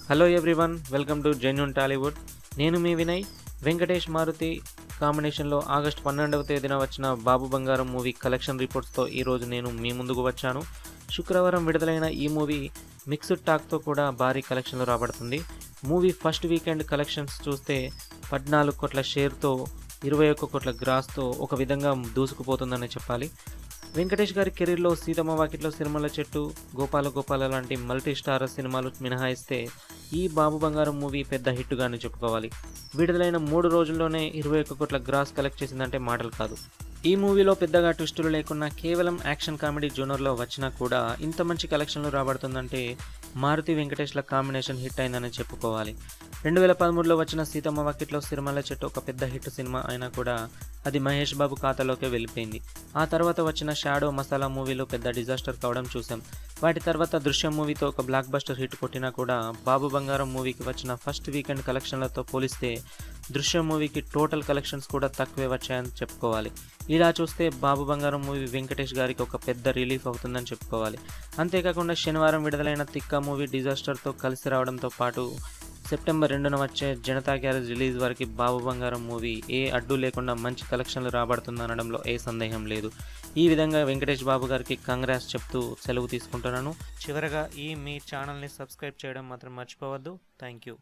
Hello everyone, welcome to genuine Tollywood. నేను మీ వినయ్. వెంకటేష్ మారుతి కాంబినేషన్లో August 12వ తేదీన వచ్చిన బాబు బంగారం మూవీ కలెక్షన్ రిపోర్ట్స్తో ఈరోజు నేను మీ ముందుకు వచ్చాను. శుక్రవారం విడుదలైన ఈ మూవీ మిక్స్డ్ టాక్తో కూడా భారీ కలెక్షన్లు రాబడుతుంది. మూవీ ఫస్ట్ వీకెండ్ కలెక్షన్స్ చూస్తే 14 కోట్ల షేర్తో 21 కోట్ల గ్రాస్తో ఒక విధంగా దూసుకుపోతుందని చెప్పాలి. వెంకటేష్ గారి కెరీర్లో సీతమ్మ వాకిట్లో సిరిమల్ల చెట్టు, గోపాల గోపాల లాంటి మల్టీ స్టార్ సినిమాలు మినహాయిస్తే ఈ బాబు బంగారం మూవీ పెద్ద హిట్గానే చెప్పుకోవాలి. విడుదలైన 3 రోజుల్లోనే 21 కోట్ల గ్రాస్ కలెక్ట్ చేసిందంటే మాటలు కాదు. ఈ మూవీలో పెద్దగా ట్విస్టులు లేకున్నా కేవలం యాక్షన్ కామెడీ జోనర్లో వచ్చినా కూడా ఇంత మంచి కలెక్షన్లు రాబడుతుందంటే మారుతి వెంకటేష్ల కాంబినేషన్ హిట్ అయిందని చెప్పుకోవాలి. 2013లో వచ్చిన సీతమ్మ వాకిట్లో సిరిమల్ల చెట్టు ఒక పెద్ద హిట్ సినిమా అయినా కూడా అది మహేష్ బాబు ఖాతాలోకే వెళ్ళిపోయింది. ఆ తర్వాత వచ్చిన షాడో, మసాలా మూవీలో పెద్ద డిజాస్టర్ కావడం చూసాం. వాటి తర్వాత దృశ్యం మూవీతో ఒక బ్లాక్ బస్టర్ హిట్ కొట్టినా కూడా బాబు బంగారం మూవీకి వచ్చిన ఫస్ట్ వీకెండ్ కలెక్షన్లతో పోలిస్తే దృశ్యం మూవీకి టోటల్ కలెక్షన్స్ కూడా తక్కువే వచ్చాయని చెప్పుకోవాలి. ఇలా చూస్తే బాబు బంగారం మూవీ వెంకటేష్ గారికి ఒక పెద్ద రిలీఫ్ అవుతుందని చెప్పుకోవాలి. అంతేకాకుండా శనివారం విడుదలైన తిక్క మూవీ డిజాస్టర్తో కలిసి రావడంతో పాటు సెప్టెంబర్ 2న వచ్చే జనతా గ్యారేజ్ రిలీజ్ వరకు బాబు బంగారం మూవీ ఏ అడ్డు లేకుండా మంచి కలెక్షన్లు రాబడుతుందనడంలో ఏ సందేహం లేదు. ఈ విధంగా వెంకటేష్ బాబు గారికి కంగ్రాట్స్ చెప్తూ సెలవు తీసుకుంటున్నాను. చివరగా మీ ఛానల్ని సబ్స్క్రైబ్ చేయడం మాత్రం మర్చిపోవద్దు. Thank you.